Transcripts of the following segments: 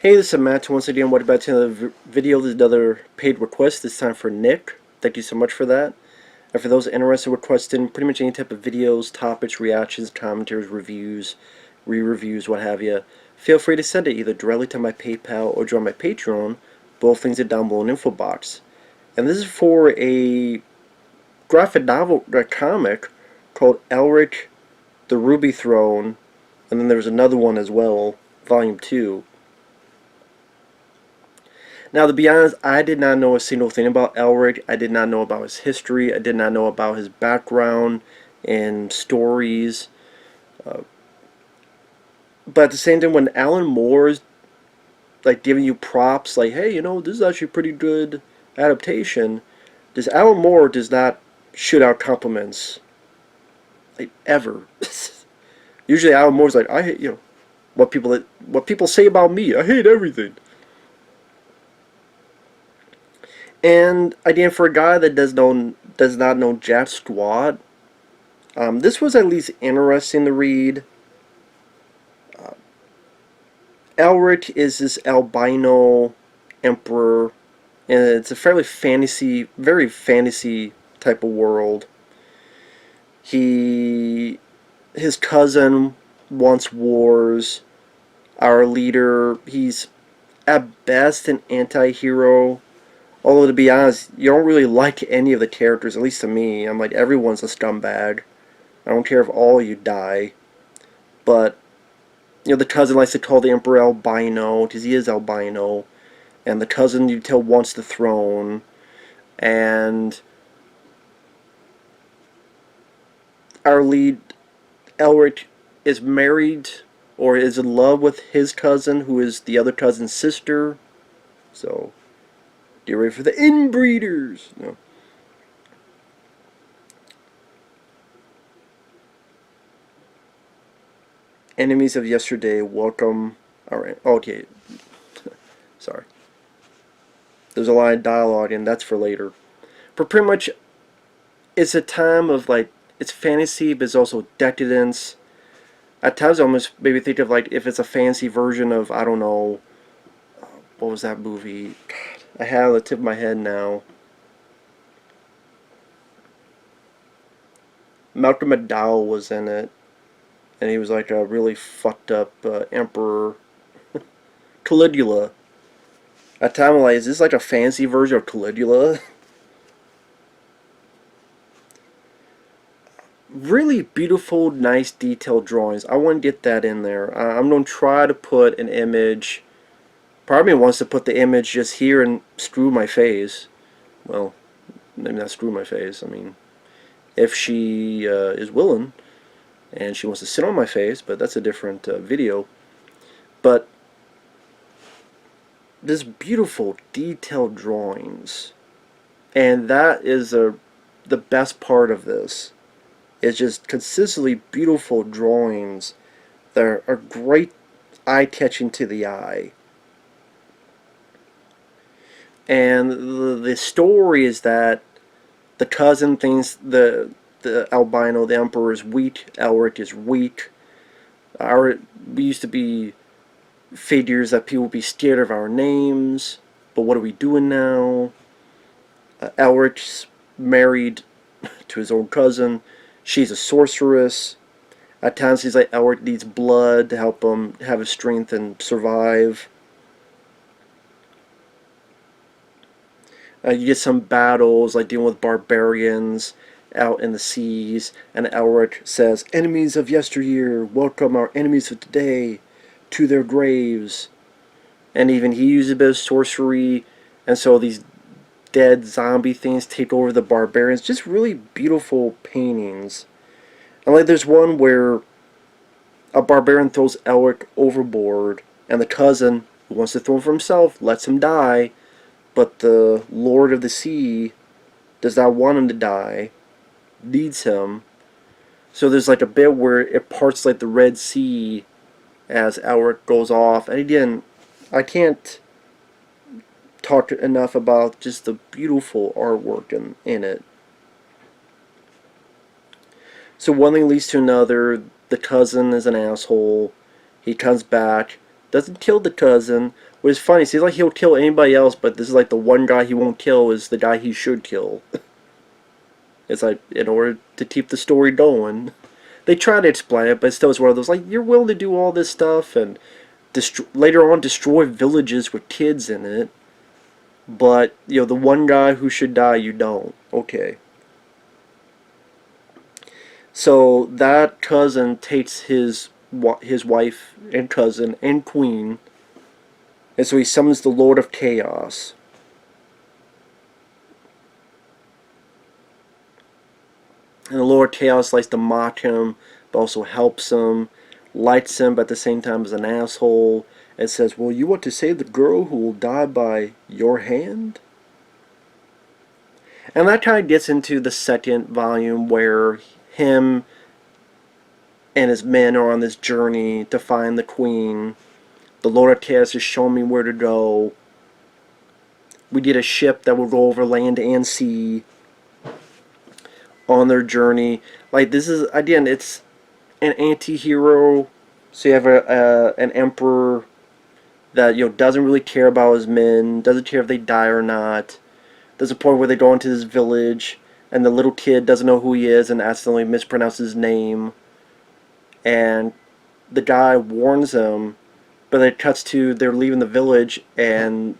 Hey, this is Matt. Once again, welcome back to another video. This is another paid request. This time for Nick. Thank you so much for that. And for those interested in requesting pretty much any type of videos, topics, reactions, commentaries, reviews, re-reviews, what have you, feel free to send it either directly to my PayPal or join my Patreon. Both things are down below in the info box. And this is for a graphic novel, a comic called Elric, the Ruby Throne, and then there's another one as well, Volume 2. Now, to be honest, I did not know a single thing about Elric. I did not know about his history. I did not know about his background and stories. But at the same time, when Alan Moore's like giving you props, like, hey, this is actually a pretty good adaptation, this Alan Moore does not shoot out compliments, like, ever. Usually, Alan Moore's like, I hate, what people say about me. I hate everything. And again, for a guy that does not know jack squat, this was at least interesting to read. Elric is this albino emperor, and it's a fairly very fantasy type of world. His cousin wants wars. Our leader, he's at best an anti-hero. Although, to be honest, you don't really like any of the characters, at least to me. I'm like, everyone's a scumbag. I don't care if all of you die. But, the cousin likes to call the Emperor albino, because he is albino. And the cousin, you tell, wants the throne. And our lead, Elric, is married, or is in love with his cousin, who is the other cousin's sister. So, get ready for the inbreeders. No. Enemies of yesterday, welcome. Alright, okay. Sorry. There's a lot of dialogue, and that's for later. But pretty much, it's a time of, like, it's fantasy, but it's also decadence. At times, I almost maybe think of, like, if it's a fancy version of, I don't know, what was that movie? God, I have it on the tip of my head now. Malcolm McDowell was in it, and he was like a really fucked up emperor. Caligula. At time, I'm like, is this like a fancy version of Caligula? Really beautiful, nice, detailed drawings. I want to get that in there. I'm going to try to put an image. Part of me wants to put the image just here and screw my face. Well, maybe not screw my face. I mean, if she is willing and she wants to sit on my face, but that's a different video. But this beautiful, detailed drawings, and that is the best part of this. It's just consistently beautiful drawings that are great, eye-catching to the eye. And the story is that the cousin thinks the albino, the emperor, is weak. Elric is weak. We used to be figures that people would be scared of our names, but what are we doing now? Elric's married to his own cousin. She's a sorceress. At times he's like, Elric needs blood to help him have his strength and survive. You get some battles, like dealing with barbarians out in the seas, and Elric says, enemies of yesteryear, welcome our enemies of today to their graves. And even he uses a bit of sorcery, and so these dead zombie things take over the barbarians. Just really beautiful paintings. And like there's one where a barbarian throws Elric overboard, and the cousin, who wants to throw him for himself, lets him die, but the Lord of the Sea does not want him to die, needs him. So there's like a bit where it parts like the Red Sea as Elric goes off. And again, I can't talk enough about just the beautiful artwork in it. So one thing leads to another. The cousin is an asshole. He comes back, doesn't kill the cousin, Which is funny. It seems like he'll kill anybody else, but this is like the one guy he won't kill is the guy he should kill. It's like, in order to keep the story going. They try to explain it, but still it's one of those, like, you're willing to do all this stuff and later on destroy villages with kids in it, but, you know, the one guy who should die, you don't. Okay. So that cousin takes his wife and cousin and queen, and so he summons the Lord of Chaos. And the Lord of Chaos likes to mock him, but also helps him, likes him, but at the same time is an asshole, and says, well, you want to save the girl who will die by your hand? And that kind of gets into the second volume where him and his men are on this journey to find the queen. The Lord of Chaos is showing me where to go. We get a ship that will go over land and sea on their journey. Like, this is, again, it's an anti-hero. So you have an emperor that, you know, doesn't really care about his men, doesn't care if they die or not. There's a point where they go into this village and the little kid doesn't know who he is and accidentally mispronounces his name. And the guy warns him, but it cuts to they're leaving the village and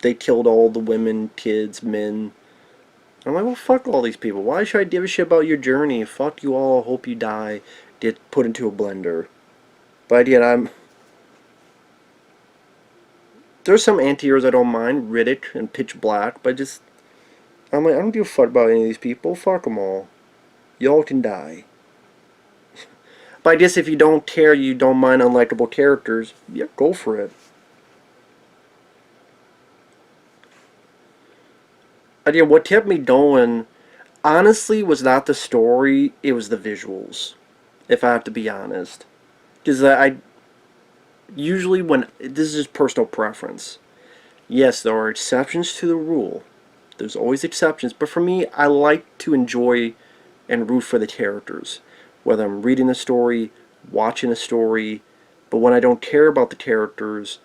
they killed all the women, kids, men. I'm like, well, fuck all these people. Why should I give a shit about your journey? Fuck you all. Hope you die. Get put into a blender. But yet there's some anti-heroes I don't mind, Riddick and Pitch Black, but I'm like, I don't give a fuck about any of these people. Fuck them all. Y'all can die. But I guess if you don't care, you don't mind unlikable characters, yeah, go for it. Again, what kept me going, honestly, was not the story, it was the visuals, if I have to be honest. Because I usually this is just personal preference. Yes, there are exceptions to the rule. There's always exceptions, but for me, I like to enjoy and root for the characters. Whether I'm reading a story, watching a story, but when I don't care about the characters,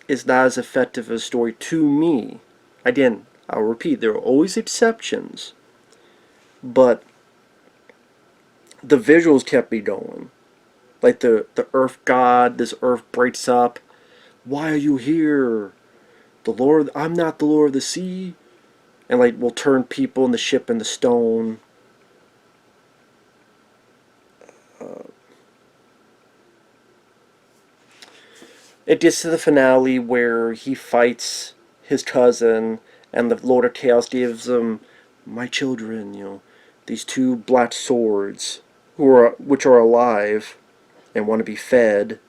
it's not as effective a story to me. Again, I'll repeat, there are always exceptions, but the visuals kept me going. Like the earth god, this earth breaks up. Why are you here? I'm not the Lord of the Sea. And like, we'll turn people in the ship into stone. It gets to the finale where he fights his cousin, and the Lord of Chaos gives him, my children, you know, these two black swords, which are alive and want to be fed,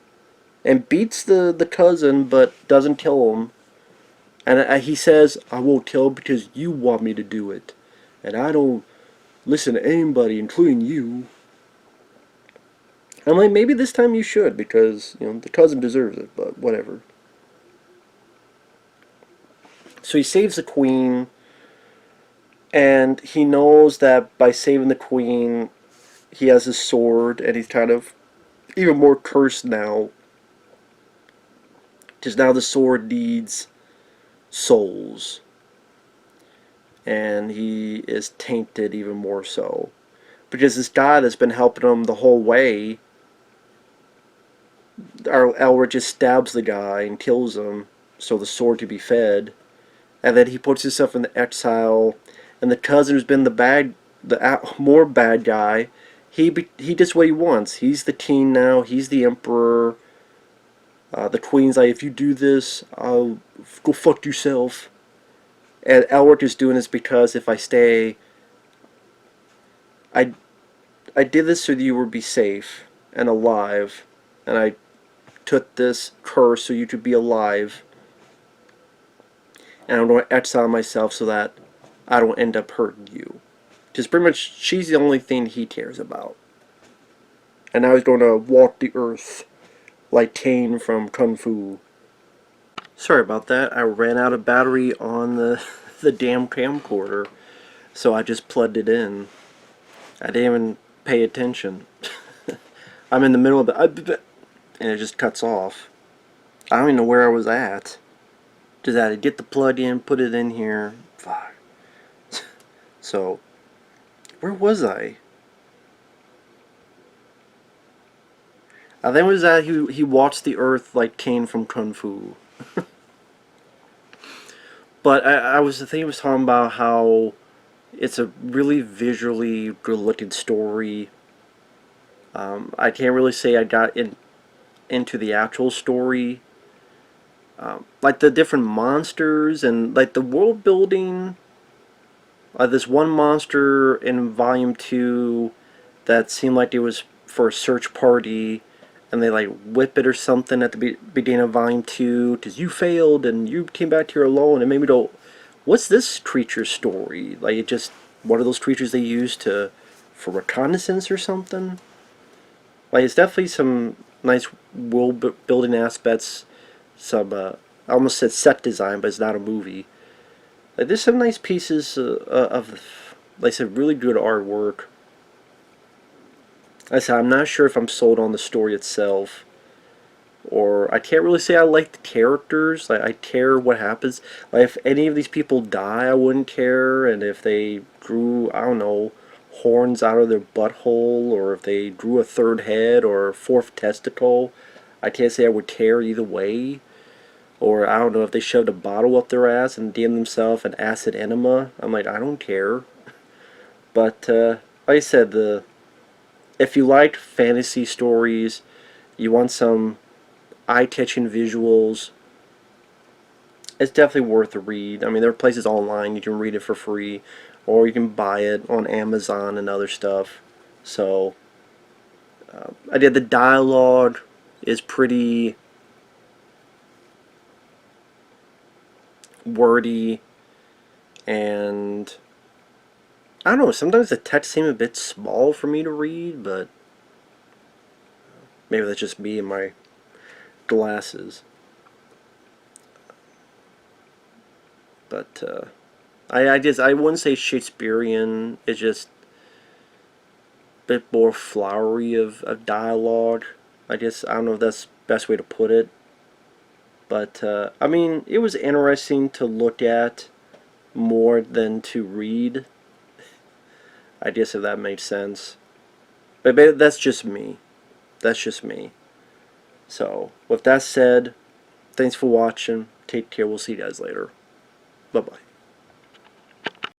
and beats the cousin, but doesn't kill him. And he says, I won't kill him because you want me to do it, and I don't listen to anybody, including you. I'm like, maybe this time you should, because, you know, the cousin deserves it, but whatever. So he saves the queen, and he knows that by saving the queen, he has his sword, and he's kind of even more cursed now, because now the sword needs souls, and he is tainted even more so. Because this guy that's been helping him the whole way, Elric just stabs the guy and kills him so the sword can be fed, and then he puts himself in exile, and the cousin who's been the more bad guy, he gets what he wants. He's the king now, he's the emperor. The queen's like, if you do this, I'll go fuck yourself. And Elric is doing this because if I stay, I did this so that you would be safe and alive, and I took this curse so you could be alive, and I'm going to exile myself so that I don't end up hurting you. Because pretty much she's the only thing he cares about. And now he's going to walk the earth like Kane from Kung Fu. Sorry about that, I ran out of battery on the damn camcorder, so I just plugged it in. I didn't even pay attention. I'm in the middle of it, and it just cuts off. I don't even know where I was at. Just had to get the plug in, put it in here. Fuck. So, where was I? I think it was that he watched the Earth like Kane from Kung Fu. But I think he was talking about how it's a really visually good looking story. I can't really say I got into the actual story. Like the different monsters and like the world building. This one monster in Volume 2 that seemed like it was for a search party, and they like whip it or something at the beginning of Volume 2 because you failed and you came back here alone. It made me go, what's this creature's story? Like, it just one of those creatures they use to for reconnaissance or something. Like, it's definitely some nice world building aspects. Some I almost said set design, but it's not a movie. Like, there's some nice pieces of, like I said, really good artwork. Like I said, I'm not sure if I'm sold on the story itself, or I can't really say I like the characters. Like, I care what happens. Like, if any of these people die, I wouldn't care, and if they grew, I don't know, horns out of their butthole, or if they grew a third head or a fourth testicle, I can't say I would care either way. Or I don't know if they shoved a bottle up their ass and deemed themselves an acid enema. I'm like, I don't care. But like I said, the if you like fantasy stories, you want some eye-catching visuals, it's definitely worth a read. I mean, there are places online you can read it for free, or you can buy it on Amazon and other stuff. So I did the dialogue is pretty wordy, and I don't know, sometimes the text seems a bit small for me to read, but maybe that's just me and my glasses. But I wouldn't say Shakespearean. It's just a bit more flowery of dialogue. I don't know if that's the best way to put it. But I mean, it was interesting to look at more than to read. I guess if that makes sense. But that's just me. That's just me. So, with that said, thanks for watching. Take care. We'll see you guys later. Bye bye.